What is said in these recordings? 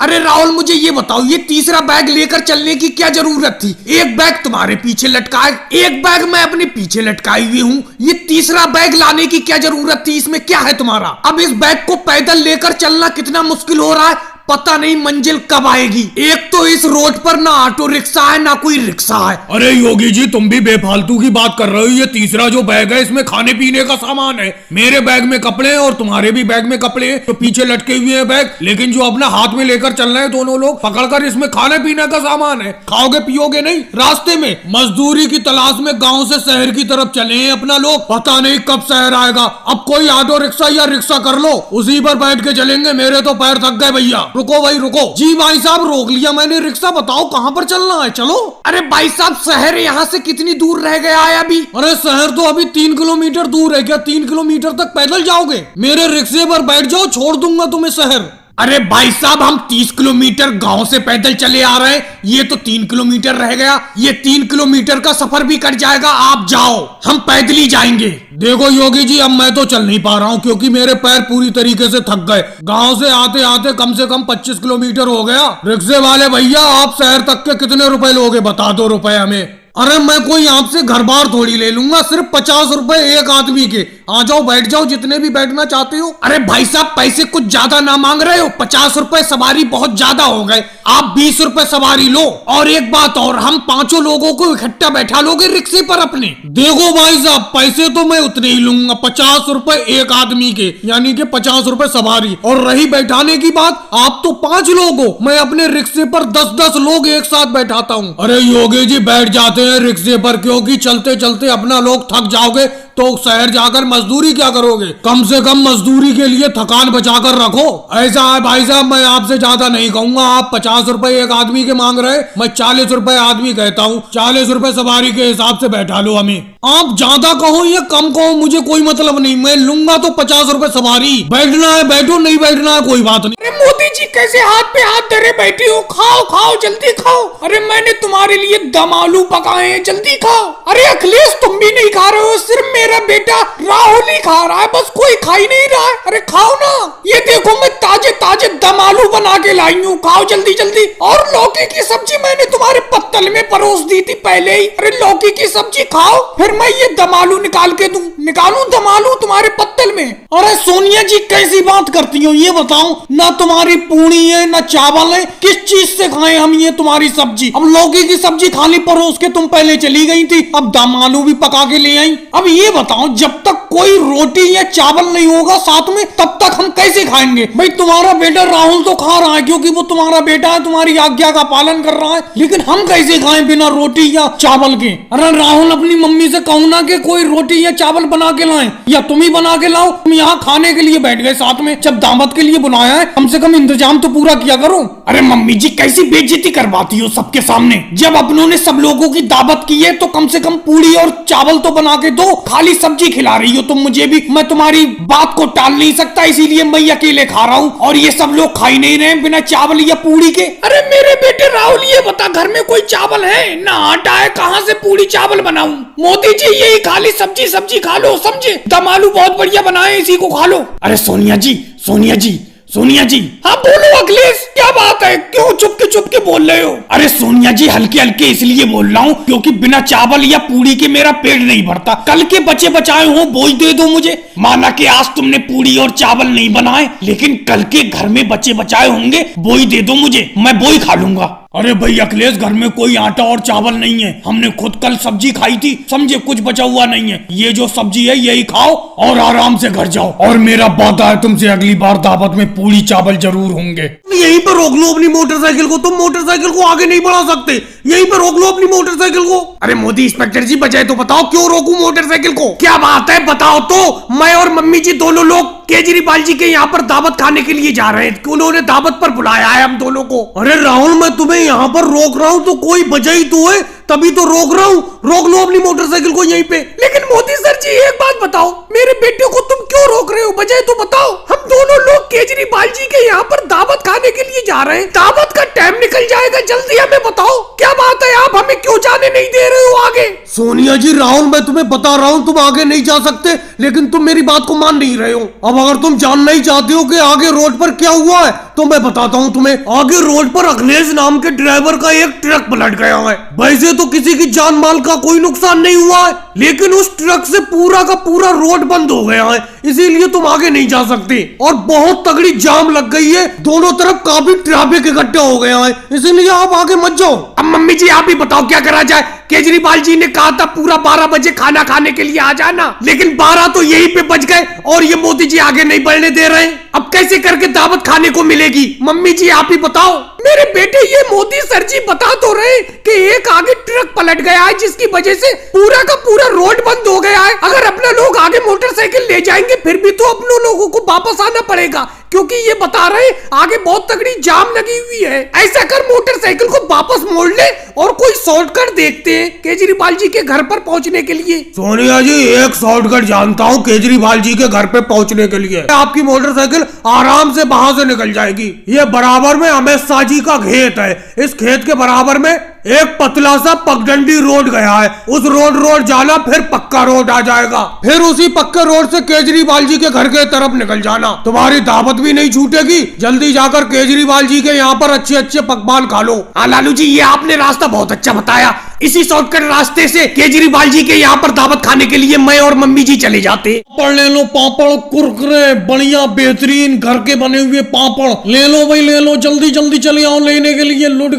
अरे राहुल मुझे ये बताओ, ये तीसरा बैग लेकर चलने की क्या जरूरत थी? एक बैग तुम्हारे पीछे लटका है, एक बैग मैं अपने पीछे लटकाई हुई हूँ। ये तीसरा बैग लाने की क्या जरूरत थी? इसमें क्या है तुम्हारा? अब इस बैग को पैदल लेकर चलना कितना मुश्किल हो रहा है, पता नहीं मंजिल कब आएगी। एक तो इस रोड पर ना ऑटो रिक्शा है ना कोई रिक्शा है। अरे योगी जी तुम भी बेफालतू की बात कर रहे हो। ये तीसरा जो बैग है इसमें खाने पीने का सामान है। मेरे बैग में कपड़े हैं और तुम्हारे भी बैग में कपड़े हैं, तो पीछे लटके हुए हैं बैग। लेकिन जो अपना हाथ में लेकर चल रहे हैं दोनों लोग पकड़कर, इसमें खाने पीने का सामान है। खाओगे पियोगे नहीं। रास्ते में मजदूरी की तलाश में गाँव से शहर की तरफ चले हैं अपना लोग, पता नहीं कब शहर आएगा। अब कोई ऑटो रिक्शा या रिक्शा कर लो, उसी पर बैठ के चलेंगे। मेरे तो पैर थक गए भैया। रुको भाई रुको। जी भाई साहब रोक लिया मैंने। रिक्शा बताओ कहाँ पर चलना है, चलो। अरे भाई साहब शहर यहाँ से कितनी दूर रह गया है अभी? अरे शहर तो अभी 3 किलोमीटर दूर है। क्या 3 किलोमीटर तक पैदल जाओगे? मेरे रिक्शे पर बैठ जाओ, छोड़ दूंगा तुम्हें शहर। अरे भाई साहब हम 30 किलोमीटर गांव से पैदल चले आ रहे हैं, ये तो 3 किलोमीटर रह गया। ये 3 किलोमीटर का सफर भी कट जाएगा। आप जाओ, हम पैदल ही जाएंगे। देखो योगी जी अब मैं तो चल नहीं पा रहा हूँ क्योंकि मेरे पैर पूरी तरीके से थक गए। गांव से आते आते कम से कम 25 किलोमीटर हो गया। रिक्शे वाले भैया आप शहर तक के कितने रुपए लोगे? बता दो रुपए हमें। अरे मैं कोई आपसे घर बार थोड़ी ले लूंगा, सिर्फ 50 रुपए एक आदमी के। आ जाओ बैठ जाओ जितने भी बैठना चाहते हो। अरे भाई साहब पैसे कुछ ज्यादा ना मांग रहे हो? 50 रुपए सवारी बहुत ज्यादा हो गए, आप 20 रुपए सवारी लो। और एक बात और, हम 5 लोगों को इकट्ठा बैठा लोगे रिक्शे पर अपने? देखो भाई साहब पैसे तो मैं उतने ही लूंगा, 50 रुपए एक आदमी के, यानी कि 50 रुपए सवारी। और रही बैठाने की बात, आप तो 5 लोग हो, मैं अपने रिक्शे पर 10-10 लोग एक साथ बैठाता हूँ। अरे योगी जी बैठ जाते हैं रिक्शे पर, क्योंकि चलते चलते अपना लोग थक जाओगे तो शहर जाकर मजदूरी क्या करोगे? कम से कम मजदूरी के लिए थकान बचाकर रखो। ऐसा है भाई साहब मैं आपसे ज्यादा नहीं कहूंगा। आप 50 रुपए एक आदमी के मांग रहे, मैं 40 रुपए आदमी कहता हूँ। 40 रुपए सवारी के हिसाब से बैठा लो हमें। आप ज्यादा कहो या कम कहो मुझे कोई मतलब नहीं, मैं लूंगा तो 50 रुपए सवारी। बैठना है बैठो, नहीं बैठना है कोई बात नहीं। अरे मोदी जी कैसे हाथ पे हाथ धरे बैठी हो? खाओ खाओ जल्दी खाओ। अरे मैंने तुम्हारे लिए दम आलू पकाए हैं, जल्दी खाओ। अरे अखिलेश तुम भी नहीं खा रहे हो, सिर्फ मेरा बेटा राहुल ही खा रहा है, बस कोई खा ही नहीं रहा है। अरे खाओ ना, ये देखो मैं ताजे ताजे दम आलू बना के लाई हूँ, खाओ जल्दी जल्दी। और लौकी की सब्जी मैंने तुम्हारे पत्तल में परोस दी थी पहले ही। अरे लौकी की सब्जी खाओ, फिर मैं ये दम आलू निकाल के दूं। निकालूं दम आलू तुम्हारे पत्तल में? अरे सोनिया जी कैसी बात करती हो, ये बताओ ना तुम्हारी पूड़ी है ना चावल है, किस चीज से खाएं हम ये तुम्हारी सब्जी? अब लौकी की सब्जी खाली परोस के तुम पहले चली गई थी, अब दम आलू भी पका के ले आई। अब ये बताओ जब तक कोई रोटी या चावल नहीं होगा साथ में तब तक हम कैसे खाएंगे? भाई तुम्हारा बेटा राहुल तो खा रहा है क्योंकि वो तुम्हारा बेटा है, तुम्हारी आज्ञा का पालन कर रहा है, लेकिन हम कैसे खाएं बिना रोटी या चावल के? अरे राहुल अपनी मम्मी से कहूं ना कि कोई रोटी या चावल बना के लाएं, या तुम ही बना के लाओ। तुम यहाँ खाने के लिए बैठ गए साथ में, जब दावत के लिए बुलाया है कम से कम इंतजाम तो पूरा किया करो। अरे मम्मी जी कैसी बेइज्जती करवाती हो सबके सामने। जब अपनों ने सब लोगों की दावत की है तो कम से कम पूरी और चावल तो बना के दो, खाली सब्जी खिला रही हो तुम मुझे भी। मैं तुम्हारी बात को टाल नहीं सकता, इसीलिए मैं अकेले खा रहा हूँ और ये सब लोग खा ही नहीं रहे बिना चावल या पूरी के। अरे मेरे बेटे राहुल ये बता घर में कोई चावल है ना आटा है, कहाँ से पूरी चावल बनाऊं? मोदी जी यही खाली सब्जी सब्जी खा लो, समझे? दम आलू बहुत बढ़िया बनाए, इसी को खा लो। अरे सोनिया जी सोनिया जी सोनिया जी। हाँ बोलो अखिलेश क्या बात है, क्यों चुप के बोल रहे हो? अरे सोनिया जी हल्के हल्के इसलिए बोल रहा हूँ क्योंकि बिना चावल या पूरी के मेरा पेट नहीं भरता। कल के बचे बचाए हो बोझ दे दो मुझे। माना कि आज तुमने पूरी और चावल नहीं बनाए, लेकिन कल के घर में बचे बचाए होंगे, बोझ दे दो मुझे, मैं बोझ खा लूंगा। अरे भाई अखिलेश घर में कोई आटा और चावल नहीं है, हमने खुद कल सब्जी खाई थी, समझे? कुछ बचा हुआ नहीं है। ये जो सब्जी है यही खाओ और आराम से घर जाओ। और मेरा वादा है तुमसे अगली बार दावत में पूरी चावल जरूर होंगे। यहीं पर रोक लो अपनी मोटरसाइकिल को, तुम मोटरसाइकिल को आगे नहीं बढ़ा सकते, यहीं पर रोक लो अपनी मोटरसाइकिल को। अरे मोदी इंस्पेक्टर जी बजाय तो बताओ क्यों रोकूं मोटरसाइकिल को? क्या बात है बताओ तो। मैं और मम्मी जी दोनों लोग केजरीवाल जी के यहाँ पर दावत खाने के लिए जा रहे हैं, उन्होंने दावत पर बुलाया है हम दोनों को। अरे राहुल मैं तुम्हें यहाँ पर रोक रहा हूँ तो कोई वजह ही तो है, तभी तो रोक रहा हूँ। रोक लो अपनी मोटरसाइकिल को यहीं पे। लेकिन मोदी सर जी एक बात बताओ, मेरे बेटे को तुम क्यों रोक रहे हो? वजह तो बताओ। हम दोनों लोग केजरीवाल जी के यहाँ पर दावत खाने के लिए जा रहे हैं। दावत का टाइम निकल जाएगा, जल्दी हमें बताओ क्या बात है, आप हमें क्यों जाने नहीं दे रहे हो आगे? सोनिया जी, राहुल, मैं तुम्हें बता रहा हूँ तुम आगे नहीं जा सकते, लेकिन तुम मेरी बात को मान नहीं रहे हो। अब अगर तुम जानना ही चाहते हो कि आगे रोड पर क्या हुआ है तो मैं बताता हूँ तुम्हें। आगे रोड पर अखिलेश नाम के ड्राइवर का एक ट्रक पलट गया है। वैसे तो किसी की जान माल का कोई नुकसान नहीं हुआ है, लेकिन उस ट्रक से पूरा का पूरा रोड बंद हो गया है, इसीलिए तुम आगे नहीं जा सकते। और बहुत तगड़ी जाम लग गई है, दोनों तरफ काफी ट्रैफिक इकट्ठा हो गया है, इसीलिए आप आगे मत जाओ। अब मम्मी जी आप ही बताओ क्या करा जाए? केजरीवाल जी ने कहा था पूरा 12 बजे खाना खाने के लिए आ जाना, लेकिन 12 तो यहीं पे बज गए और ये मोदी जी आगे नहीं बढ़ने दे रहे हैं। अब कैसे करके दावत खाने को मिलेगी? मम्मी जी आप ही बताओ। मेरे बेटे ये मोदी सर जी बता तो रहे कि एक आगे ट्रक पलट गया है जिसकी वजह से पूरा का पूरा रोड बंद हो गया है। अगर अपने लोग आगे मोटरसाइकिल ले जाएंगे फिर भी तो अपने लोगों को वापस आना पड़ेगा, क्योंकि ये बता रहे आगे बहुत तगड़ी जाम लगी हुई है। ऐसा कर मोटरसाइकिल को वापस मोड़ ले और कोई शॉर्टकट देखते हैं केजरीवाल जी के घर पर पहुंचने के लिए। सोनिया जी, एक शॉर्टकट जानता हूँ केजरीवाल जी के घर पे पहुंचने के लिए। आपकी मोटरसाइकिल आराम से वहां से निकल जाएगी। ये बराबर में अमित शाह जी का खेत है, इस खेत के बराबर में एक पतला सा पगडंडी रोड गया है, उस रोड जाना, फिर पक्का रोड आ जाएगा। फिर उसी पक्के रोड से केजरीवाल जी के घर के तरफ निकल जाना, तुम्हारी दावत भी नहीं छूटेगी। जल्दी जाकर केजरीवाल जी के यहाँ पर अच्छे अच्छे पकवान खा लो। हाँ लालू जी, ये आपने रास्ता बहुत अच्छा बताया। इसी शॉर्टकट रास्ते से केजरीवाल जी के यहाँ पर दावत खाने के लिए मैं और मम्मी जी चले जाते। पापड़ ले लो, पापड़ कुरकुरे बढ़िया बेहतरीन घर के बने हुए पापड़ ले लो भाई, ले लो, जल्दी जल्दी चले आओ लेने के लिए। लुट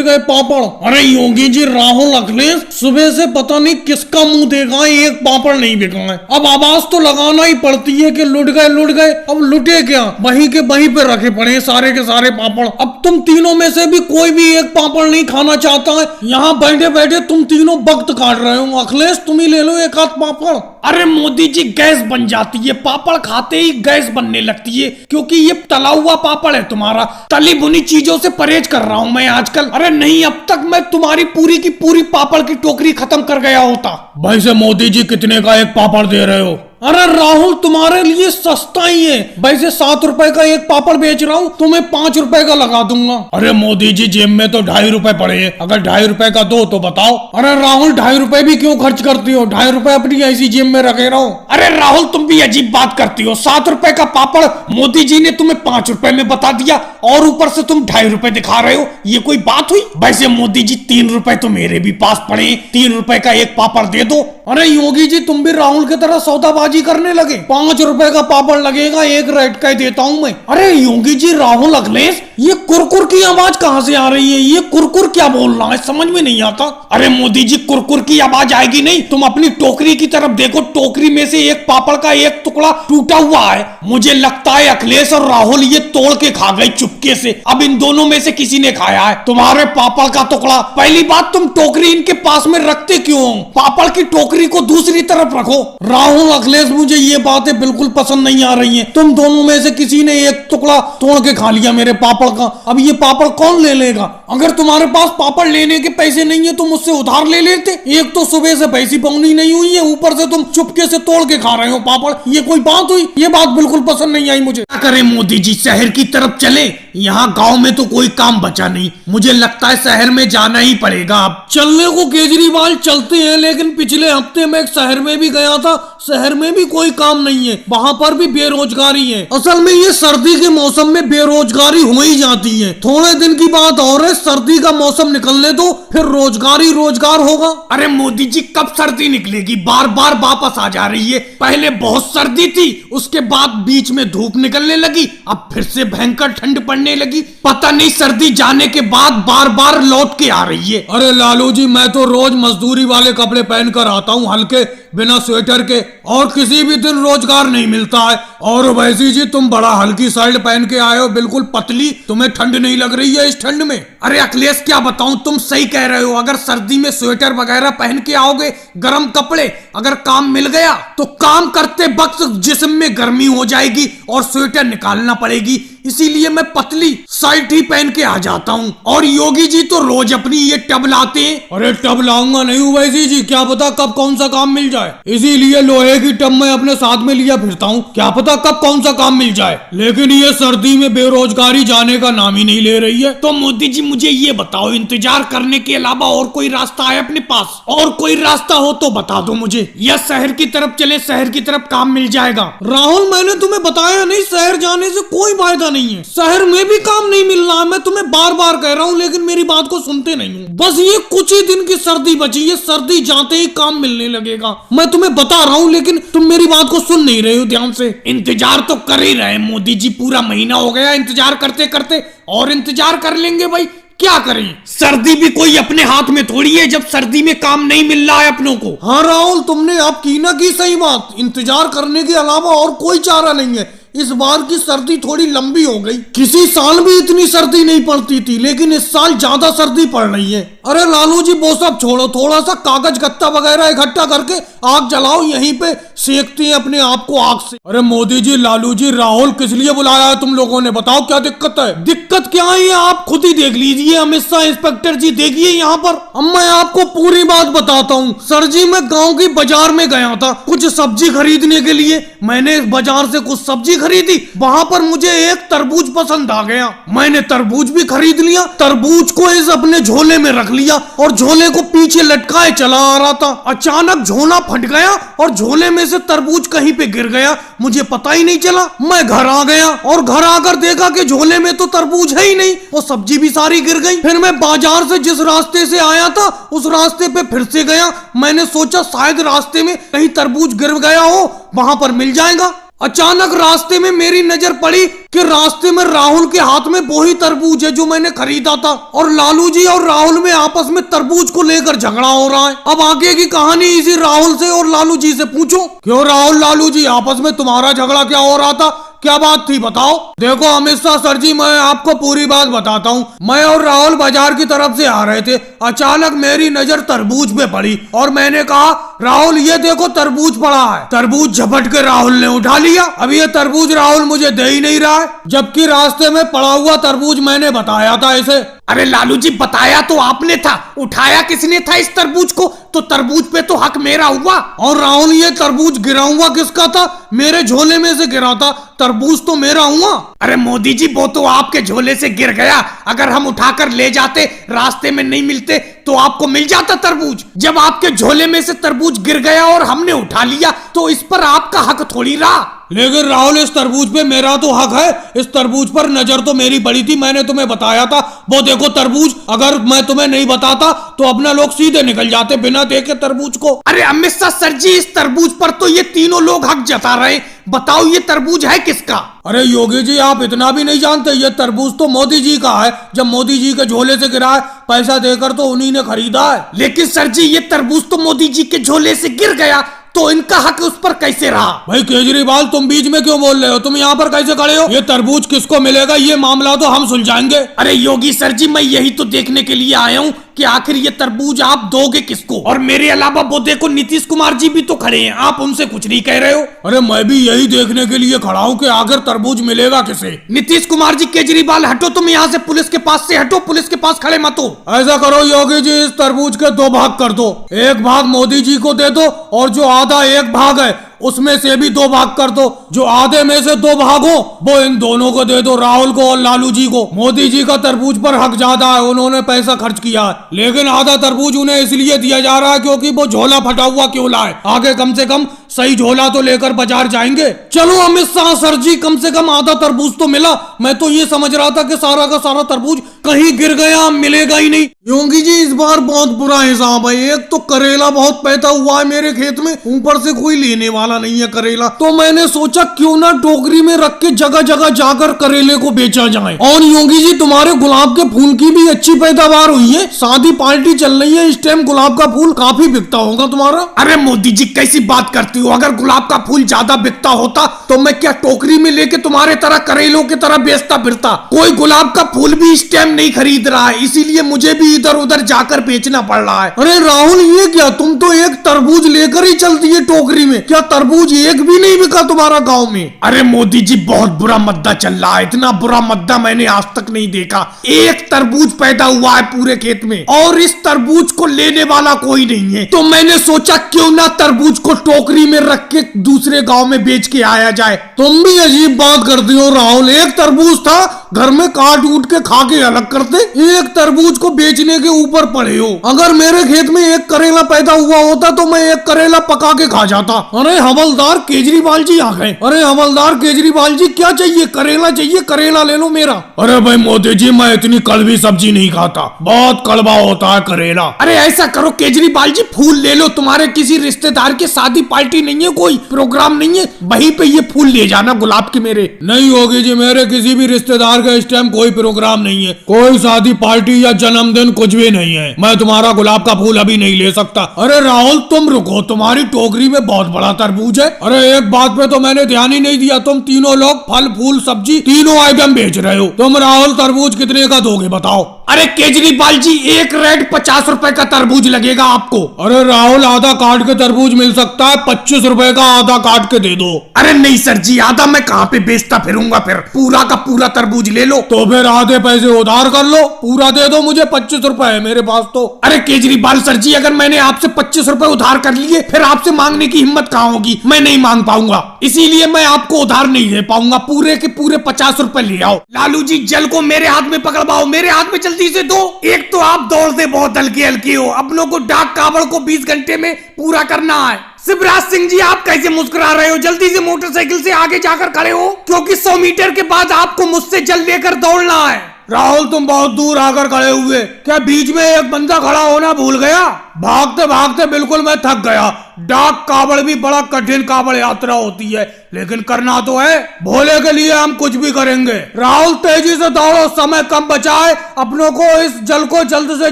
गए पापड़। अरे योगी जी, राहुल, अखिलेश सुबह से पता नहीं किसका मुंह देखा है, एक पापड़ नहीं बिका है। अब आवाज तो लगाना ही पड़ती है कि लुट गए। अब लुटे क्या, वहीं के वहीं पे रखे पड़े सारे के सारे पापड़। अब तुम तीनों में से भी कोई भी एक पापड़ नहीं खाना चाहता है। यहाँ बैठे बैठे तुम तीनों वक्त काट रहे हो। अखिलेश तुम ही ले लो एक आध पापड़। अरे मोदी जी, गैस बन जाती है, पापड़ खाते ही गैस बनने लगती है, क्योंकि ये तला हुआ पापड़ है तुम्हारा। तली भुनी चीजों से परहेज कर रहा हूं मैं आजकल। अरे नहीं, अब तक मैं तुम्हारी पूरी की पूरी पापड़ की टोकरी खत्म कर गया होता। भाई से मोदी जी कितने का एक पापड़ दे रहे हो? अरे राहुल, तुम्हारे लिए सस्ता ही है, वैसे 7 रुपए का एक पापड़ बेच रहा हूँ, तुम्हें 5 रुपए का लगा दूंगा। अरे मोदी जी, जेब में तो 2.5 रुपए पड़े हैं, अगर 2.5 रुपए का दो तो बताओ। अरे राहुल, 2.5 रुपए भी क्यों खर्च करती हो? 2.5 रुपए अपनी ऐसी जेब में रखे रहो। अरे राहुल, तुम भी अजीब बात करती हो। 7 रुपए का पापड़ मोदी जी ने तुम्हें 5 रुपए में बता दिया और ऊपर से तुम 2.5 रुपए दिखा रहे हो, ये कोई बात हुई? वैसे मोदी जी 3 रुपए तो मेरे भी पास पड़े, 3 रुपए का एक पापड़ दे दो। अरे योगी जी, तुम भी राहुल की तरह सौदाबाजी करने लगे। 5 रुपए का पापड़ लगेगा, एक रेट का देता हूँ मैं। अरे योगी जी, राहुल, अखिलेश, ये कुरकुर की आवाज कहाँ से आ रही है? ये कुरकुर क्या बोल रहा है, समझ में नहीं आता। अरे मोदी जी, कुरकुर की आवाज आएगी नहीं, तुम अपनी टोकरी की तरफ देखो, टोकरी में से एक पापड़ का एक टुकड़ा टूटा हुआ है। मुझे लगता है अखिलेश और राहुल ये तोड़ के खा गए चुपके से। अब इन दोनों में से किसी ने खाया है तुम्हारे पापड़ का टुकड़ा। पहली बात, तुम टोकरी इनके पास में रखते क्यों हो? पापड़ की टोकरी को दूसरी तरफ रखो। राहुल, अखिलेश, मुझे ये बातें बिल्कुल पसंद नहीं आ रही हैं। तुम दोनों में से किसी ने एक टुकड़ा तोड़ के खा लिया मेरे पापड़ का। अब ये पापड़ कौन ले लेगा? अगर तुम्हारे पास पापड़ लेने के पैसे नहीं है तो मुझसे उधार ले लेते। एक तो सुबह से पैसी पौनी नहीं हुई है, ऊपर से तुम चुपके से तोड़ के खा रहे हो पापड़, ये कोई बात हुई? ये बात बिल्कुल पसंद नहीं आई मुझे। क्या करें मोदी जी, शहर की तरफ चले? यहाँ गांव में तो कोई काम बचा नहीं, मुझे लगता है शहर में जाना ही पड़ेगा। अब चलने को केजरीवाल चलते हैं, लेकिन पिछले हफ्ते मैं एक शहर में भी गया था, शहर में भी कोई काम नहीं है, वहाँ पर भी बेरोजगारी है। असल में ये सर्दी के मौसम में बेरोजगारी हो ही जाती है। थोड़े दिन की बात और है, सर्दी का मौसम निकलने दो, फिर रोजगार होगा। अरे मोदी जी, कब सर्दी निकलेगी? बार बार वापस आ जा रही है। पहले बहुत सर्दी थी, उसके बाद बीच में धूप निकलने लगी, अब फिर से भयंकर ठंड पड़ने लगी। पता नहीं सर्दी जाने के बाद बार बार लौट के आ रही है। अरे लालू जी, मैं तो रोज मजदूरी वाले कपड़े पहन कर आता हूँ, हल्के, बिना स्वेटर के, और किसी भी दिन रोजगार नहीं मिलता है। और वैसी जी, तुम बड़ा हल्की शर्ट पहन के आए हो, बिल्कुल पतली, तुम्हें ठंड नहीं लग रही है इस ठंड में? अरे अखिलेश, क्या बताऊं, तुम सही कह रहे हो। अगर सर्दी में स्वेटर वगैरह पहन के आओगे, गर्म कपड़े, अगर काम मिल गया तो काम करते वक्त जिस्म में गर्मी हो जाएगी और स्वेटर निकालना पड़ेगी। इसीलिए मैं पतली शर्ट ही पहन के आ जाता हूँ। और योगी जी तो रोज अपनी ये टब लाते हैं। अरे टब लाऊंगा नहीं उवैसी जी, क्या पता कब कौन सा काम मिल जाए, इसीलिए लोहे की टब मैं अपने साथ में लिया फिरता हूँ, क्या पता कब कौन सा काम मिल जाए। लेकिन ये सर्दी में बेरोजगारी जाने का नाम ही नहीं ले रही है। तो मोदी जी मुझे ये बताओ, इंतजार करने के अलावा और कोई रास्ता है अपने पास? और कोई रास्ता हो तो बता दो मुझे, या शहर की तरफ चले, शहर की तरफ काम मिल जाएगा। राहुल मैंने तुम्हें बताया नहीं, शहर जाने से कोई फायदा नहीं है, शहर में भी काम नहीं मिल रहा। मैं तुम्हें बार बार कह रहा हूँ लेकिन मेरी बात को सुनते नहीं हूँ। बस ये कुछ ही दिन की सर्दी बची है, सर्दी जाते ही काम मिलने लगेगा। मैं तुम्हें बता रहा हूँ लेकिन तुम मेरी बात को सुन नहीं रहे हो ध्यान से। इंतजार तो कर ही रहे मोदी जी, पूरा महीना हो गया इंतजार करते करते, और इंतजार कर लेंगे भाई, क्या करें। सर्दी भी कोई अपने हाथ में थोड़ी है जब सर्दी में काम नहीं मिल रहा है अपनों को। हाँ राहुल, तुमने अब की ना की सही बात, इंतजार करने के अलावा और कोई चारा नहीं है। इस बार की सर्दी थोड़ी लंबी हो गई, किसी साल भी इतनी सर्दी नहीं पड़ती थी, लेकिन इस साल ज्यादा सर्दी पड़ रही है। अरे लालू जी वो सब छोड़ो, थोड़ा सा कागज गत्ता वगैरह इकट्ठा करके आग जलाओ, यहीं पे सेकते हैं अपने आप को आग से। अरे मोदी जी, लालू जी, राहुल किस लिए बुलाया है तुम लोगों ने, बताओ क्या दिक्कत है? दिक्कत क्या है ये आप खुद ही देख लीजिए, अमित शाह इंस्पेक्टर जी देखिए यहाँ पर। अब मैं आपको पूरी बात बताता हूँ। सर जी मैं गाँव की बाजार में गया था कुछ सब्जी खरीदने के लिए, मैंने बाजार से कुछ सब्जी खरीदी, वहां पर मुझे एक तरबूज पसंद आ गया, मैंने तरबूज भी खरीद लिया, तरबूज को इस अपने झोले में रख लिया और झोले को पीछे लटकाए चला आ रहा था। अचानक झोला फट गया और झोले में से तरबूज कहीं पे गिर गया, मुझे पता ही नहीं चला। मैं घर आ गया और घर आकर देखा कि झोले में तो तरबूज है ही नहीं, वो सब्जी भी सारी गिर गई। फिर मैं बाजार से जिस रास्ते से आया था उस रास्ते पे फिर से गया, मैंने सोचा शायद रास्ते में कहीं तरबूज गिर गया हो, वहां पर मिल जाएगा। अचानक रास्ते में मेरी नजर पड़ी कि रास्ते में राहुल के हाथ में वही तरबूज है जो मैंने खरीदा था, और लालू जी और राहुल में आपस में तरबूज को लेकर झगड़ा हो रहा है। अब आगे की कहानी इसी राहुल से और लालू जी से पूछो। क्यों राहुल, लालू जी आपस में तुम्हारा झगड़ा क्या हो रहा था, क्या बात थी बताओ? देखो अमित शाह सर जी, मैं आपको पूरी बात बताता हूँ। मैं और राहुल बाजार की तरफ से आ रहे थे, अचानक मेरी नजर तरबूज पे पड़ी और मैंने कहा राहुल ये देखो तरबूज पड़ा है। तरबूज झपट के राहुल ने उठा लिया। अब ये तरबूज राहुल मुझे दे ही नहीं रहा है, जबकि रास्ते में पड़ा हुआ तरबूज मैंने बताया था इसे। अरे लालू जी बताया तो आपने था, उठाया किसने था इस तरबूज को? तो तरबूज पे तो हक मेरा हुआ। और राहुल ये तरबूज गिरा हुआ किसका था? मेरे झोले में से गिरा था, तरबूज तो मेरा हुआ। अरे मोदी जी वो तो आपके झोले से गिर गया, अगर हम उठाकर ले जाते रास्ते में नहीं मिलते तो आपको मिल जाता तरबूज। जब आपके झोले में से तरबूज गिर गया और हमने उठा लिया तो इस पर आपका हक थोड़ी रहा। लेकिन राहुल इस तरबूज पे मेरा तो हक है, इस तरबूज पर नजर तो मेरी पड़ी थी, मैंने तुम्हें बताया था। वो देखो तरबूज, अगर मैं तुम्हें नहीं बताता तो अपना लोग सीधे निकल जाते बिना देखे तरबूज को। अरे अमित शाह सर जी, इस तरबूज पर तो ये तीनों लोग हक जता रहे, बताओ ये तरबूज है किसका? अरे योगी जी आप इतना भी नहीं जानते, ये तरबूज तो मोदी जी का है, जब मोदी जी के झोले से गिरा है पैसा देकर तो उन्हीं ने खरीदा है। लेकिन सर जी ये तरबूज तो मोदी जी के झोले से गिर गया, तो इनका हक उस पर कैसे रहा? भाई केजरीवाल तुम बीच में क्यों बोल रहे हो, तुम यहाँ पर कैसे खड़े हो? ये तरबूज किसको मिलेगा ये मामला तो हम सुलझाएंगे। अरे योगी सर जी मैं यही तो देखने के लिए आया हूँ कि आखिर ये तरबूज आप दोगे किसको? और मेरे अलावा वो देखो नीतीश कुमार जी भी तो खड़े हैं, आप उनसे कुछ नहीं कह रहे हो। अरे मैं भी यही देखने के लिए खड़ा हूँ कि आखिर तरबूज मिलेगा किसे। नीतीश कुमार जी, केजरीवाल हटो तुम यहाँ से, पुलिस के पास से हटो, पुलिस के पास खड़े मत हो। ऐसा करो योगी जी, इस तरबूज के दो भाग कर दो, एक भाग मोदी जी को दे दो और जो आधा एक भाग है उसमें से भी दो भाग कर दो, जो आधे में से दो भाग हो वो इन दोनों को दे दो, राहुल को और लालू जी को। मोदी जी का तरबूज पर हक ज्यादा है, उन्होंने पैसा खर्च किया है, लेकिन आधा तरबूज उन्हें इसलिए दिया जा रहा है क्योंकि वो झोला फटा हुआ क्यों लाए, आगे कम से कम सही झोला तो लेकर बाजार जाएंगे। चलो अमित शाह सर जी, कम से कम आधा तरबूज तो मिला, मैं तो ये समझ रहा था कि सारा का सारा तरबूज कहीं गिर गया, मिलेगा ही नहीं। योगी जी इस बार बहुत बुरा हिसाब है, एक तो करेला बहुत पैदा हुआ है मेरे खेत में, ऊपर से कोई लेने वाला नहीं है करेला, तो मैंने सोचा क्यों ना टोकरी में रख के जगह जगह जाकर करेले को बेचा जाए। और योगी जी तुम्हारे गुलाब के फूल की भी अच्छी पैदावार हुई है, शादी पार्टी चल रही है इस टाइम, गुलाब का फूल काफी बिकता होगा तुम्हारा। अरे मोदी जी कैसी बात करती हो, अगर गुलाब का फूल ज्यादा बिकता होता तो मैं क्या टोकरी में लेके तुम्हारे तरह करेलों की तरह बेचता फिरता? कोई गुलाब का फूल भी इस टाइम नहीं खरीद रहा है, इसीलिए मुझे भी सब्जी इधर उधर जाकर बेचना पड़ रहा है। अरे राहुल ये क्या, तुम तो एक तरबूज लेकर ही चलती है टोकरी में, क्या तरबूज एक भी नहीं बिका तुम्हारा गाँव में? अरे मोदी जी बहुत बुरा मद्दा चल रहा है, इतना बुरा मद्दा मैंने आज तक नहीं देखा। एक तरबूज पैदा हुआ है पूरे खेत में और इस तरबूज को लेने वाला कोई नहीं है, तो मैंने सोचा क्यों ना तरबूज को टोकरी में रख के दूसरे गांव में बेच के आया जाए। तुम भी अजीब बात करती हो राहुल, एक तरबूज था घर में काट उठ के खा के अलग करते, एक तरबूज को बेचने के ऊपर पड़े हो। अगर मेरे खेत में एक करेला पैदा हुआ होता तो मैं एक करेला पका के खा जाता। अरे हवलदार केजरीवाल जी आ गए। अरे हवलदार केजरीवाल जी क्या चाहिए? करेला चाहिए, करेला ले लो मेरा। अरे भाई मोदी जी मैं इतनी कड़वी सब्जी नहीं खाता, बहुत कड़वा होता है करेला। अरे ऐसा करो केजरीवाल जी फूल ले लो, तुम्हारे किसी रिश्तेदार की शादी पार्टी नहीं है, कोई प्रोग्राम नहीं है, वहीं पे ये फूल ले जाना गुलाब के मेरे। नहीं होगी जी, मेरे किसी भी रिश्तेदार का इस टाइम कोई प्रोग्राम नहीं है, कोई शादी पार्टी या जन्मदिन कुछ भी नहीं है, मैं तुम्हारा गुलाब का फूल अभी नहीं ले सकता। अरे राहुल तुम रुको, तुम्हारी टोकरी में बहुत बड़ा तरबूज है। अरे एक बात पे तो मैंने ध्यान ही नहीं दिया, तुम तीनों लोग फल फूल सब्जी तीनों आइटम बेच रहे हो। तुम राहुल तरबूज कितने का दोगे बताओ? अरे केजरीवाल जी एक रेट 50 रुपए का तरबूज लगेगा आपको। अरे राहुल आधा काट के तरबूज मिल सकता है, 25 रुपए का आधा काट के दे दो। अरे नहीं सर जी, आधा मैं कहाँ पे बेचता फिरूंगा, फिर पूरा का पूरा तरबूज ले लो। तो फिर आधे पैसे उधार कर लो, पूरा दे दो मुझे, 25 रुपए है मेरे पास तो। अरे केजरीवाल सर जी अगर मैंने आपसे 25 रुपए उधार कर लिए फिर आपसे मांगने की हिम्मत कहाँ होगी, मैं नहीं मांग पाऊंगा, इसीलिए मैं आपको उधार नहीं दे पाऊंगा, पूरे के पूरे 50 रुपए ले आओ। लालू जी जल को मेरे हाथ में पकड़वाओ, मेरे हाथ में जल्दी से दो। एक तो आप दौड़ते बहुत हल्की हल्की हो, अपनों को डाक कावड़ को 20 घंटे में पूरा करना है। शिवराज सिंह जी आप कैसे मुस्कुरा रहे हो, जल्दी से मोटरसाइकिल से आगे जाकर खड़े हो, क्योंकि 100 मीटर के बाद आपको मुझसे जल लेकर दौड़ना है। राहुल तुम बहुत दूर आकर खड़े हुए, क्या बीच में एक बंदा खड़ा होना भूल गया? भागते भागते बिल्कुल मैं थक गया। डाक कावड़ भी बड़ा कठिन कावड़ यात्रा होती है, लेकिन करना तो है, भोले के लिए हम कुछ भी करेंगे। राहुल तेजी से दौड़ो, समय कम बचा है, अपनों को इस जल को जल्द से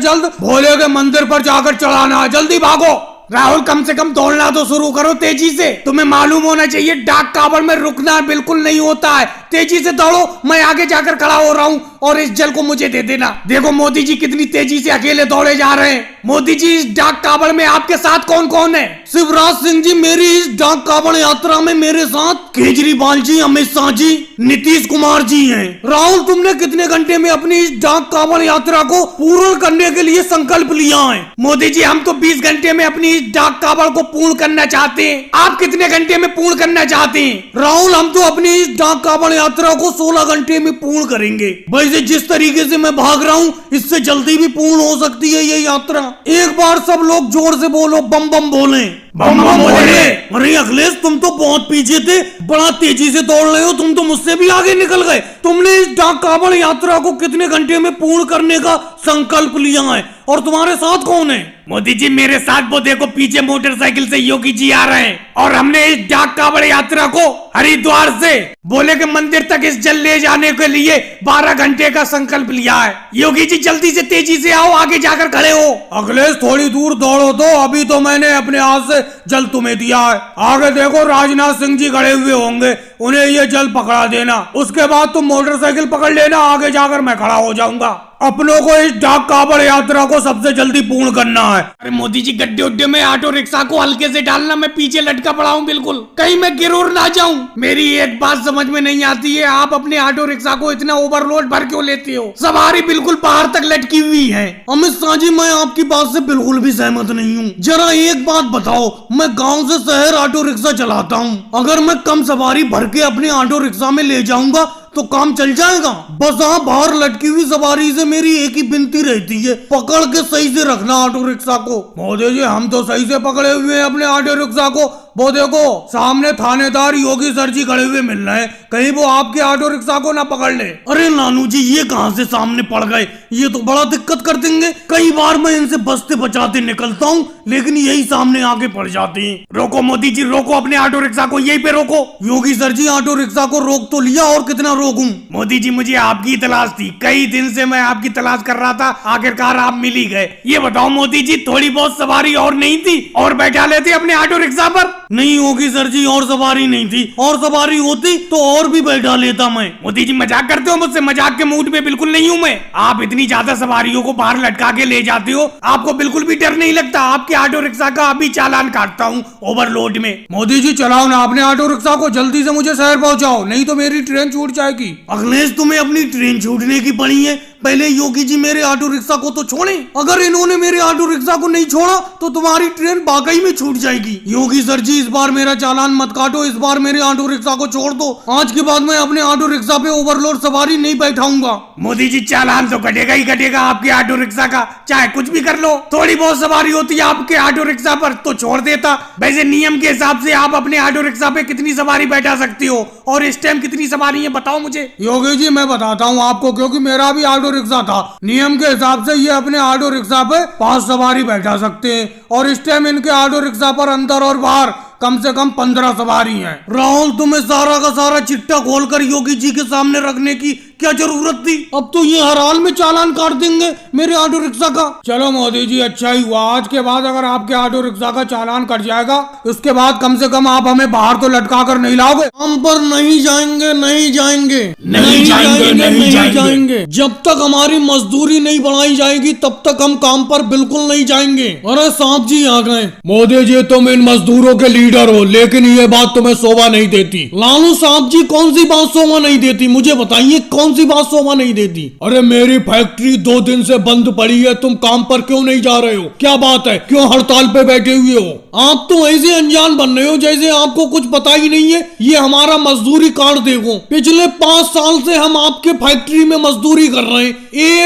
जल्द भोले के मंदिर पर जाकर चढ़ाना है, जल्दी भागो। राहुल कम से कम दौड़ना तो शुरू करो तेजी से, तुम्हें मालूम होना चाहिए डाक कावड़ में रुकना बिल्कुल नहीं होता है, तेजी से दौड़ो, मैं आगे जाकर खड़ा हो रहा हूँ और इस जल को मुझे दे देना। देखो मोदी जी कितनी तेजी से अकेले दौड़े जा रहे हैं। मोदी जी इस डाक कावड़ में आपके साथ कौन कौन है? शिवराज सिंह जी मेरी इस डाक कावड़ यात्रा में मेरे साथ केजरीवाल जी, अमित शाह जी, नीतीश कुमार जी हैं। राहुल तुमने कितने घंटे में अपनी इस डाक कावड़ यात्रा को पूर्ण करने के लिए संकल्प लिया है? मोदी जी हम तो 20 घंटे में अपनी इस डाक कावड़ को पूर्ण करना चाहते हैं, आप कितने घंटे में पूर्ण करना चाहते हैं? राहुल हम तो अपनी इस डाक कावड़ यात्रा को 16 घंटे में पूर्ण करेंगे। वैसे जिस तरीके से मैं भाग रहा हूँ इससे जल्दी भी पूर्ण हो सकती है ये यात्रा। एक बार सब लोग जोर से बोलो, बम बम बोले, बम बम बोले। अरे अखिलेश तुम तो बहुत पीछे थे, बड़ा तेजी से दौड़ रहे हो, तुम तो मुझसे भी आगे निकल गए। तुमने इस डाक कावड़ यात्रा को कितने घंटे में पूर्ण करने का संकल्प लिया है और तुम्हारे साथ कौन है? मोदी जी मेरे साथ वो देखो पीछे मोटरसाइकिल से योगी जी आ रहे हैं और हमने इस डाक कावड़ यात्रा को हरिद्वार से भोले के मंदिर तक इस जल ले जाने के लिए 12 घंटे का संकल्प लिया है। योगी जी जल्दी से तेजी से आओ, आगे जाकर खड़े हो। अखिलेश थोड़ी दूर दौड़ो तो, अभी तो मैंने अपने हाथ से जल तुम्हें दिया है, आगे देखो राजनाथ सिंह जी खड़े हुए होंगे, उन्हें ये जल पकड़ा देना, उसके बाद तुम मोटरसाइकिल पकड़ लेना, आगे जाकर मैं खड़ा हो जाऊंगा। अपनों को इस डाक कावड़ यात्रा को सबसे जल्दी पूर्ण करना है। अरे मोदी जी गड्ढे उड्ढे में ऑटो रिक्शा को हल्के से डालना, मैं पीछे लटका पड़ा हूँ बिल्कुल, कहीं मैं गिरोर ना जाऊं। मेरी एक बात समझ में नहीं आती है, आप अपने ऑटो रिक्शा को इतना ओवरलोड भर क्यों लेते हो? सवारी बिल्कुल बाहर तक लटकी हुई है। अमित शाह जी मैं आपकी बात से बिल्कुल भी सहमत नहीं हूँ। जरा एक बात बताओ, मैं गाँव से शहर ऑटो रिक्शा चलाता हूँ, अगर मैं कम सवारी भर के अपने ऑटो रिक्शा में ले जाऊंगा तो काम चल जाएगा? बस आप बाहर लटकी हुई सवारी से मेरी एक ही विनती रहती है, पकड़ के सही से रखना ऑटो रिक्शा को। मोदी जी हम तो सही से पकड़े हुए हैं अपने ऑटो रिक्शा को, वो देखो सामने थानेदार योगी सर जी खड़े हुए मिल रहे हैं, कहीं वो आपके ऑटो रिक्शा को ना पकड़ ले। अरे नानू जी ये कहां से सामने पड़ गए, ये तो बड़ा दिक्कत कर देंगे। कई बार मैं इनसे बचते बचाते निकलता हूँ लेकिन यही सामने आके पड़ जाते हैं। रोको मोदी जी रोको अपने ऑटो रिक्शा को, यहीं पे रोको। योगी सर जी ऑटो रिक्शा को रोक तो लिया, और कितना रोकूं? मोदी जी मुझे आपकी तलाश थी, कई दिन से मैं आपकी तलाश कर रहा था, आखिरकार आप मिल ही गए। ये बताओ मोदी जी थोड़ी बहुत सवारी और नहीं थी और बैठा लेते अपने ऑटो रिक्शा पर? नहीं होगी सर जी, और सवारी नहीं थी, और सवारी होती तो और भी बैठा लेता मैं। मोदी जी मजाक करते हो मुझसे? मजाक के मूड में बिल्कुल नहीं हूँ मैं। आप इतनी ज्यादा सवारियों को बाहर लटका के ले जाते हो, आपको बिल्कुल भी डर नहीं लगता? आपके ऑटो रिक्शा का अभी चालान काटता हूँ ओवरलोड में। मोदी जी चलाओ ना अपने ऑटो रिक्शा को, जल्दी से मुझे शहर पहुंचाओ, नहीं तो मेरी ट्रेन छूट जाएगी। अखिलेश तुम्हें अपनी ट्रेन छूटने की पड़ी है, पहले योगी जी मेरे ऑटो रिक्शा को तो छोड़े। अगर इन्होंने मेरे ऑटो रिक्शा को नहीं छोड़ा तो तुम्हारी ट्रेन वाकई में छूट जाएगी। योगी सर जी इस बार मेरा चालान मत काटो, इस बार मेरे ऑटो रिक्शा को छोड़ दो। आज के बाद मैं अपने ऑटो रिक्शा पे ओवरलोड सवारी नहीं बैठाऊंगा। मोदी जी चालान तो कटेगा ही कटेगा आपके ऑटो रिक्शा का, चाहे कुछ भी कर लो। थोड़ी बहुत सवारी होती है आपके ऑटो रिक्शा पर तो छोड़ देता। वैसे नियम के हिसाब से आप अपने ऑटो रिक्शा पे कितनी सवारी बैठा सकती हो और इस टाइम कितनी सवारी है बताओ मुझे। योगी जी मैं बताता हूँ आपको, क्योंकि मेरा भी ऑटो रिक्शा था। नियम के हिसाब से ये अपने ऑटो रिक्शा पे 5 सवारी बैठा सकते हैं और इस टाइम इनके ऑटो रिक्शा पर अंदर और बाहर कम से कम 15 सवारी हैं। राहुल तुम्हें सारा का सारा चिट्टा खोलकर योगी जी के सामने रखने की क्या जरूरत थी? अब तो ये हर हाल में चालान काट देंगे मेरे ऑटो रिक्शा का। चलो मोदी जी अच्छा ही हुआ, आज के बाद अगर आपके ऑटो रिक्शा का चालान कट जाएगा उसके बाद कम से कम आप हमें बाहर तो लटका कर नहीं लाओगे। हम पर नहीं जाएंगे, नहीं जाएंगे, नहीं जाएंगे, नहीं जाएंगे। जब तक हमारी मजदूरी नहीं बढ़ाई जाएगी तब तक हम काम पर बिल्कुल नहीं जाएंगे। अरे सांप जी आ गए। मोदी जी तुम इन मजदूरों के लीडर हो, लेकिन ये बात तुम्हें शोभा नहीं देती। लालू साहब जी कौन सी बात शोभा नहीं देती, मुझे बताइए कौन सी बात शोभा नहीं देती? अरे मेरी फैक्ट्री 2 दिन से बंद पड़ी है, तुम काम पर क्यों नहीं जा रहे हो? क्या बात है, क्यों हड़ताल पे बैठे हुए हो? आप तो ऐसे अनजान बन रहे हो जैसे आपको कुछ पता ही नहीं है। ये हमारा मजदूरी कार्ड देखो, पिछले 5 साल से हम आपके फैक्ट्री में मजदूरी कर रहे हैं,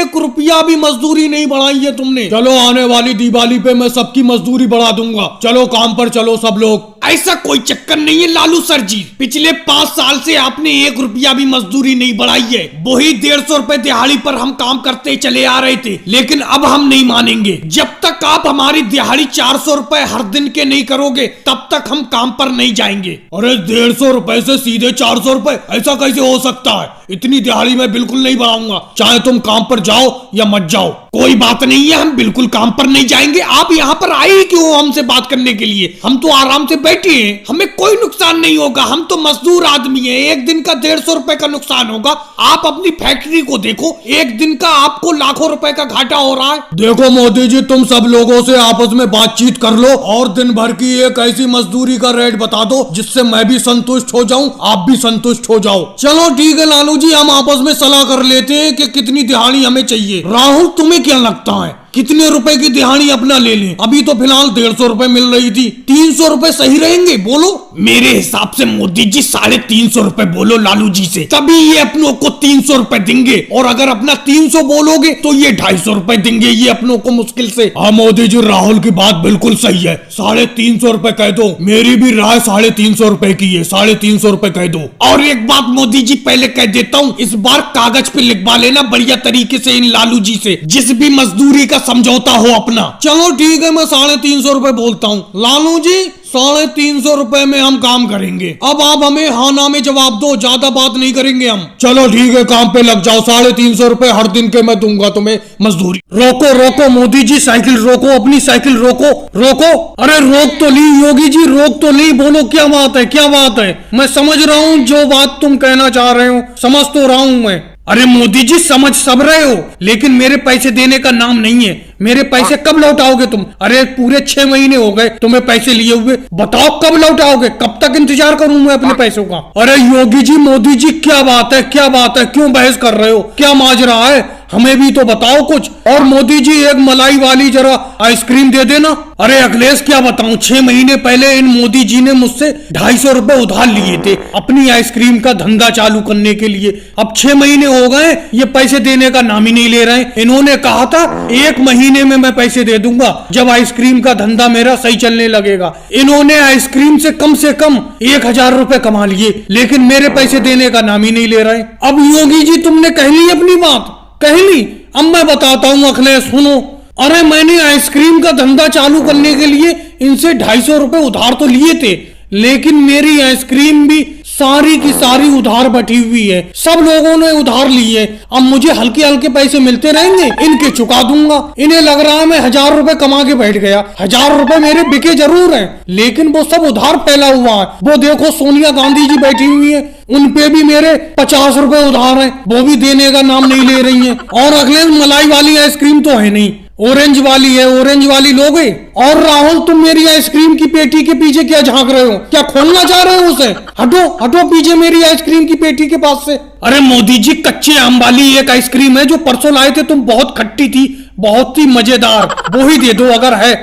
1 रुपया भी मजदूरी नहीं बढ़ाई है तुमने। चलो आने वाली दिवाली पे मैं सबकी मजदूरी बढ़ा दूंगा, चलो काम पर चलो सब लोग। ऐसा कोई चक्कर नहीं है लालू सर जी, पिछले 5 साल से आपने 1 रुपया भी मजदूरी नहीं बढ़ाई है। वही 150 रुपए दिहाड़ी पर हम काम करते चले आ रहे थे, लेकिन अब हम नहीं मानेंगे। जब तक आप हमारी दिहाड़ी 400 रुपए हर दिन के नहीं करोगे तब तक हम काम पर नहीं जाएंगे। अरे 150 रुपए से सीधे 400 रुपए, ऐसा कैसे हो सकता है? इतनी दिहाड़ी मैं बिल्कुल नहीं बढ़ाऊंगा, चाहे तुम काम पर जाओ या मत जाओ। कोई बात नहीं है, हम बिल्कुल काम पर नहीं जाएंगे। आप यहाँ पर आए ही क्यों हमसे बात करने के लिए? हम तो आराम से बैठे हैं, हमें कोई नुकसान नहीं होगा। हम तो मजदूर आदमी हैं, एक दिन का 150 रुपए का नुकसान होगा। आप अपनी फैक्ट्री को देखो, एक दिन का आपको लाखों रुपए का घाटा हो रहा है। देखो मोदी जी तुम सब लोगों से आपस में बातचीत कर लो और दिन भर की एक ऐसी मजदूरी का रेट बता दो जिससे मैं भी संतुष्ट हो जाऊं, आप भी संतुष्ट हो जाओ। चलो ठीक है लालू जी, हम आपस में सलाह कर लेते हैं कि कितनी दिहाड़ी हमें चाहिए। राहुल तुम्हें क्या लगता है कितने रुपए की दिहाड़ी अपना ले लें? अभी तो फिलहाल 150 रुपए मिल रही थी, 300 रुपए सही रहेंगे? बोलो। मेरे हिसाब से मोदी जी 350 रुपए बोलो लालू जी से, तभी ये अपनों को 300 रुपए देंगे। और अगर अपना 300 बोलोगे तो ये 250 रुपए देंगे ये अपनों को मुश्किल से। हाँ मोदी जी राहुल की बात बिल्कुल सही है, 350 रुपए कह दो। मेरी भी राय 350 रुपए की है, 350 रुपए कह दो। और एक बात मोदी जी पहले कह देता हूँ, इस बार कागज पे लिखवा लेना बढ़िया तरीके से इन लालू जी से, जिस भी मजदूरी का समझौता हो अपना। चलो ठीक है, मैं 350 रुपए बोलता हूँ। लालू जी 350 रुपए में हम काम करेंगे। अब आप हमें हाँ ना में जवाब दो, ज्यादा बात नहीं करेंगे हम। चलो ठीक है, काम पे लग जाओ। 350 रुपए हर दिन के मैं दूंगा तुम्हें मजदूरी। रोको रोको मोदी जी, साइकिल रोको, अपनी साइकिल रोको रोको। अरे रोक तो ली योगी जी, रोक तो ली। बोलो क्या बात है, क्या बात है? मैं समझ रहा हूँ जो बात तुम कहना चाह रहे हो, समझ तो रहा हूँ मैं। अरे मोदी जी समझ सब रहे हो, लेकिन मेरे पैसे देने का नाम नहीं है। मेरे पैसे कब लौटाओगे तुम? अरे पूरे 6 महीने हो गए तुम्हें पैसे लिए हुए, बताओ कब लौटाओगे? कब तक इंतजार करूं मैं अपने पैसों का? अरे योगी जी मोदी जी क्या बात है, क्या बात है? क्यों बहस कर रहे हो? क्या माजरा है? हमें भी तो बताओ कुछ। और मोदी जी एक मलाई वाली जरा आइसक्रीम दे देना। अरे अखिलेश क्या बताऊं, 6 महीने पहले इन मोदी जी ने मुझसे 250 रुपए उधार लिए थे अपनी आइसक्रीम का धंधा चालू करने के लिए। अब 6 महीने हो गए, ये पैसे देने का नाम ही नहीं ले रहे हैं। इन्होंने कहा था 1 महीने में मैं पैसे दे दूंगा जब आइसक्रीम का धंधा मेरा सही चलने लगेगा। इन्होंने आइसक्रीम से कम 1000 रुपए कमा लिए, लेकिन मेरे पैसे देने का नाम ही नहीं ले रहे। अब योगी जी तुमने कह ली अपनी बात, कह ली। अब मैं बताता हूँ अखिलेश, सुनो। अरे मैंने आइसक्रीम का धंधा चालू करने के लिए इनसे 250 रुपए उधार तो लिए थे, लेकिन मेरी आइसक्रीम भी सारी की सारी उधार बैठी हुई है, सब लोगों ने उधार लिए। अब मुझे हल्के हल्के पैसे मिलते रहेंगे, इनके चुका दूंगा। इन्हें लग रहा है मैं 1000 रुपए कमा के बैठ गया। 1000 रुपए मेरे बिके जरूर हैं, लेकिन वो सब उधार फैला हुआ है। वो देखो सोनिया गांधी जी बैठी हुई है, उन पे भी मेरे 50 रुपए उधार हैं, वो भी देने का नाम नहीं ले रही हैं। और अगले मलाई वाली आइसक्रीम तो है नहीं, ऑरेंज वाली है, ऑरेंज वाली लोगे। और राहुल तुम मेरी आइसक्रीम की पेटी के पीछे क्या झांक रहे हो? क्या खोलना चाह रहे हो उसे? हटो हटो पीछे मेरी आइसक्रीम की पेटी के पास से। अरे मोदी जी, कच्चे आम वाली एक आइसक्रीम है जो परसों लाए थे तुम, बहुत खट्टी थी, बहुत ही मजेदार, वो ही दे दो अगर है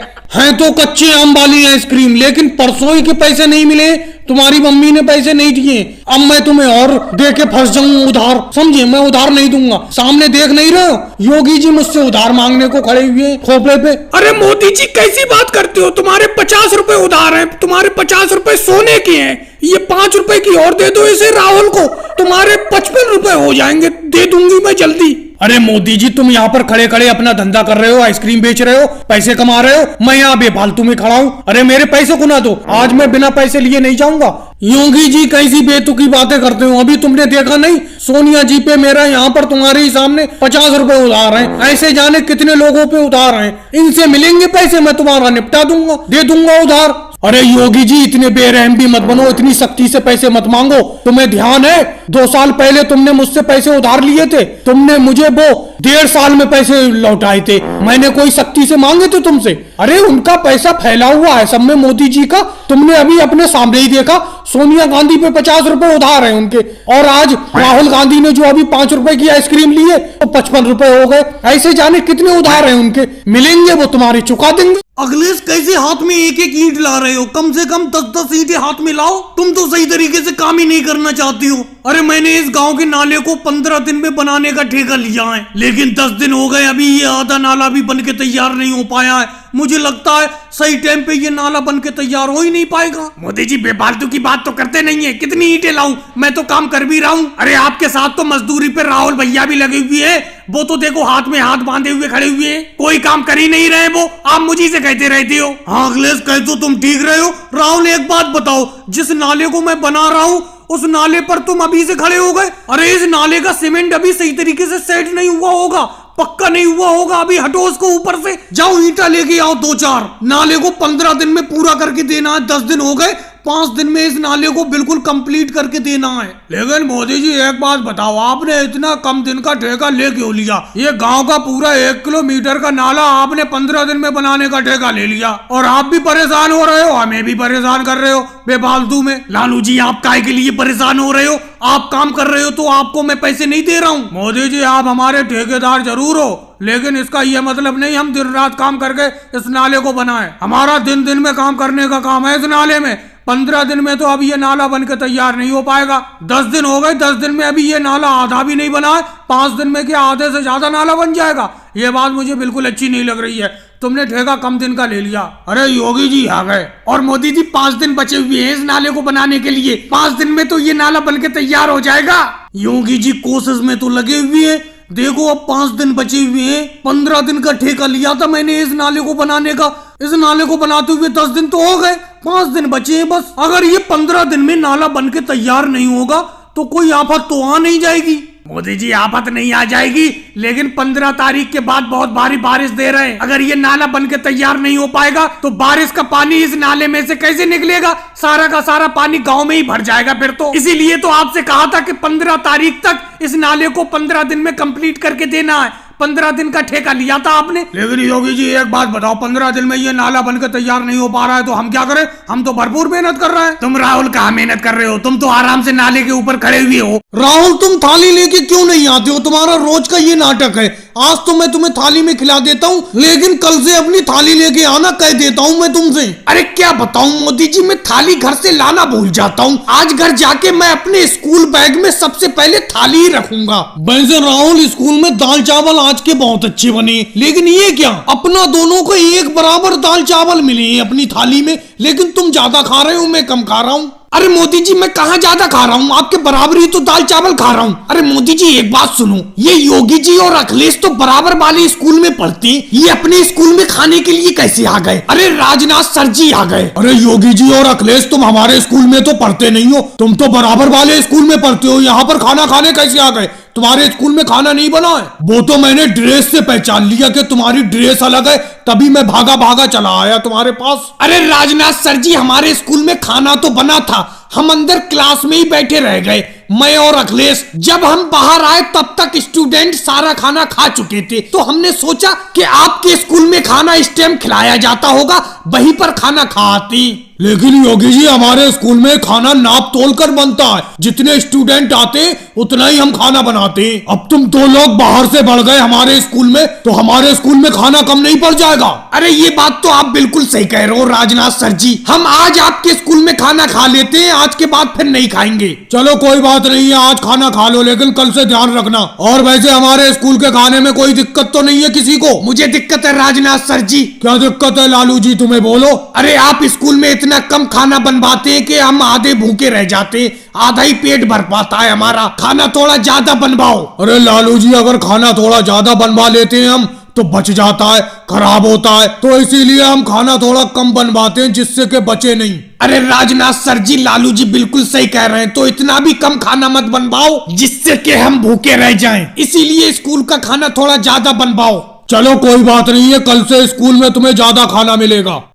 तो कच्चे आम वाली आइसक्रीम। लेकिन परसों ही के पैसे नहीं मिले, तुम्हारी मम्मी ने पैसे नहीं दिए। अब मैं तुम्हें और दे के फंस जाऊं उधार, समझे? मैं उधार नहीं दूंगा। सामने देख नहीं रहे हो, योगी जी मुझसे उधार मांगने को खड़े हुए खोपड़े पे। अरे मोदी जी कैसी बात करते हो? तुम्हारे 50 रुपए उधार हैं, तुम्हारे 50 रुपए सोने के हैं। ये 5 रुपए की और दे दो इसे राहुल को, तुम्हारे 55 रुपए हो जाएंगे, दे दूंगी मैं जल्दी। अरे मोदी जी, तुम यहाँ पर खड़े खड़े अपना धंधा कर रहे हो, आइसक्रीम बेच रहे हो, पैसे कमा रहे हो, मैं यहाँ बेफालतू में खड़ा हूँ। अरे मेरे पैसे को ना दो, आज मैं बिना पैसे लिए नहीं जाऊंगा। योगी जी कैसी बेतुकी बातें करते हो? अभी तुमने देखा नहीं, सोनिया जी पे मेरा यहाँ पर तुम्हारे ही सामने 50 रुपए उधार हैं। ऐसे जाने कितने लोगों पे उधार हैं, इनसे मिलेंगे पैसे, मैं तुम्हारा निपटा दूंगा, दे दूंगा उधार। अरे योगी जी, इतने बेरहम भी मत बनो, इतनी सख्ती से पैसे मत मांगो। तुम्हें ध्यान है 2 साल पहले तुमने मुझसे पैसे उधार लिए थे, तुमने मुझे वो 1.5 साल में पैसे लौटाए थे। मैंने कोई सख्ती से मांगे थे तुमसे? अरे उनका पैसा फैला हुआ है सब में, मोदी जी का। तुमने अभी अपने सामने ही देखा, सोनिया गांधी पे 50 रुपए उधार है उनके, और आज राहुल गांधी ने जो अभी 5 रुपए की आइसक्रीम ली है तो 55 रुपए हो गए। ऐसे जाने कितने उधार है उनके, मिलेंगे वो तुम्हारे, चुका देंगे। अखिलेश, कैसे हाथ में एक एक ईंट ला रहे हो? कम से कम 10-10 ईंटें हाथ में लाओ। तुम तो सही तरीके से काम ही नहीं करना चाहती हो। अरे मैंने इस गांव के नाले को 15 दिन में बनाने का ठेका लिया है, लेकिन 10 दिन हो गए, अभी ये आधा नाला भी बन के तैयार नहीं हो पाया है। मुझे लगता है सही टाइम पे ये नाला बन के तैयार हो ही नहीं पाएगा। मोदी जी बेफालतू की बात तो करते नहीं है, कितनी ईंटें लाऊं? मैं तो काम कर भी रहा हूँ। अरे आपके साथ तो मजदूरी पे राहुल भैया भी लगे हुए हैं, वो तो देखो हाथ में हाथ बांधे हुए खड़े हुए हैं, कोई काम कर ही नहीं रहे। वो आप मुझी से कहते रहते हो। हाँ अखिलेश, कह तो तुम ठीक रहे हो। राहुल, एक बात बताओ, जिस नाले को मैं बना रहा हूँ उस नाले पर तुम अभी से खड़े हो गए। अरे इस नाले का सीमेंट अभी सही तरीके से सेट नहीं हुआ होगा, पक्का नहीं हुआ होगा। अभी हटो उसको ऊपर से, जाओ ईंटा लेके आओ 2-4। नाले को 15 दिन में पूरा करके देना है। 10 दिन हो गए, 5 दिन में इस नाले को बिल्कुल कंप्लीट करके देना है। लेकिन मोदी जी एक बात बताओ, आपने इतना कम दिन का ठेका ले क्यों लिया? ये गांव का पूरा 1 किलोमीटर का नाला आपने 15 दिन में बनाने का ठेका ले लिया, और आप भी परेशान हो रहे हो, हमें भी परेशान कर रहे हो बेफालतू में। लालू जी, आप काय के लिए परेशान हो रहे हो? आप काम कर रहे हो तो आपको मैं पैसे नहीं दे रहा हूँ। मोदी जी, आप हमारे ठेकेदार जरूर हो, लेकिन इसका यह मतलब नहीं हम दिन रात काम करके इस नाले को बनाएं। हमारा दिन दिन में काम करने का काम है इस नाले में। 15 दिन में तो अभी ये नाला बनकर तैयार नहीं हो पाएगा। 10 दिन हो गए, 10 दिन में अभी ये नाला आधा भी नहीं बना है। 5 दिन में क्या आधे से ज्यादा नाला बन जाएगा? ये बात मुझे बिल्कुल अच्छी नहीं लग रही है। तुमने ठेका कम दिन का ले लिया। अरे योगी जी आ गए। और मोदी जी, 5 दिन बचे हुए हैं इस नाले को बनाने के लिए। 5 दिन में तो ये नाला बनके तैयार हो जाएगा। योगी जी कोशिश में तो लगे हुए हैं, देखो अब 5 दिन बचे हुए हैं। 15 दिन का ठेका लिया था मैंने इस नाले को बनाने का। इस नाले को बनाते हुए 10 दिन तो हो गए, 5 दिन बचे हैं बस। अगर ये 15 दिन में नाला बनके तैयार नहीं होगा तो कोई आफत तो आ नहीं जाएगी। मोदी जी, आफत नहीं आ जाएगी, लेकिन 15 तारीख के बाद बहुत भारी बारिश दे रहे हैं। अगर ये नाला बनके तैयार नहीं हो पाएगा तो बारिश का पानी इस नाले में से कैसे निकलेगा? सारा का सारा पानी गांव में ही भर जाएगा फिर तो। इसीलिए तो आपसे कहा था कि 15 तारीख तक इस नाले को 15 दिन में कंप्लीट करके देना है। 15 दिन का ठेका लिया था आपने। लेकिन योगी जी एक बात बताओ, 15 दिन में ये नाला बनकर तैयार नहीं हो पा रहा है तो हम क्या करें? हम तो भरपूर मेहनत कर रहे हैं। तुम राहुल कहाँ मेहनत कर रहे हो? तुम तो आराम से नाले के ऊपर खड़े हुए हो। राहुल, तुम थाली लेके क्यों नहीं आते हो? तुम्हारा रोज का ये नाटक है। आज तो मैं तुम्हें थाली में खिला देता हूँ, लेकिन कल से अपनी थाली लेके आना कह देता हूँ मैं तुमसे। अरे क्या बताऊँ मोदी जी, मैं थाली घर से लाना भूल जाता हूँ। आज घर जाके मैं अपने स्कूल बैग में सबसे पहले थाली ही रखूंगा। वैसे राहुल, स्कूल में दाल चावल आज के बहुत अच्छे बने, लेकिन ये क्या, अपना दोनों को एक बराबर दाल चावल मिले हैं अपनी थाली में, लेकिन तुम ज्यादा खा रहे हो, मैं कम खा रहा हूँ। अरे मोदी जी मैं कहाँ ज्यादा खा रहा हूँ, आपके बराबरी तो दाल चावल खा रहा हूँ। अरे मोदी जी एक बात सुनो, ये योगी जी और अखिलेश तो बराबर वाले स्कूल में पढ़ते, ये अपने स्कूल में खाने के लिए कैसे आ गए? अरे राजनाथ सर जी आ गए। अरे योगी जी और अखिलेश तुम हमारे स्कूल में तो पढ़ते नहीं हो, तुम तो बराबर वाले स्कूल में पढ़ते हो, यहाँ पर खाना खाने कैसे आ गए? तुम्हारे स्कूल में खाना नहीं बना है? वो तो मैंने ड्रेस से पहचान लिया कि तुम्हारी ड्रेस अलग है, तभी मैं भागा भागा चला आया तुम्हारे पास। अरे राजनाथ सर जी हमारे स्कूल में खाना तो बना था, हम अंदर क्लास में ही बैठे रह गए, मैं और अखिलेश। जब हम बाहर आए तब तक स्टूडेंट सारा खाना खा चुके थे, तो हमने सोचा कि आपके स्कूल में खाना इस टाइम खिलाया जाता होगा, वहीं पर खाना खाती। लेकिन योगी जी हमारे स्कूल में खाना नाप तोल कर बनता है, जितने स्टूडेंट आते उतना ही हम खाना बनाते। अब तुम 2 लोग बाहर से बढ़ गए हमारे स्कूल में, तो हमारे स्कूल में खाना कम नहीं पड़ जाएगा? अरे ये बात तो आप बिल्कुल सही कह रहे हो राजनाथ सर जी, हम आज आपके स्कूल में खाना खा लेते हैं, आज के बाद फिर नहीं खाएंगे। चलो कोई बात नहीं है, आज खाना खा लो, लेकिन कल से ध्यान रखना। और वैसे हमारे स्कूल के खाने में कोई दिक्कत तो नहीं है किसी को? मुझे दिक्कत है राजनाथ सर जी। क्या दिक्कत है लालू जी, तुम्हें बोलो। अरे आप स्कूल में इतना कम खाना बनवाते हैं कि हम आधे भूखे रह जाते, आधा ही पेट भर पाता है हमारा, खाना थोड़ा ज्यादा बनवाओ। अरे लालू जी अगर खाना थोड़ा ज्यादा बनवा लेते हैं हम तो बच जाता है, खराब होता है, तो इसीलिए हम खाना थोड़ा कम बनवाते हैं जिससे कि बचे नहीं। अरे राजनाथ सर जी लालू जी बिल्कुल सही कह रहे हैं, तो इतना भी कम खाना मत बनवाओ जिससे कि हम भूखे रह जाएं, इसीलिए स्कूल का खाना थोड़ा ज्यादा बनवाओ। चलो कोई बात नहीं है, कल से स्कूल में तुम्हें ज्यादा खाना मिलेगा।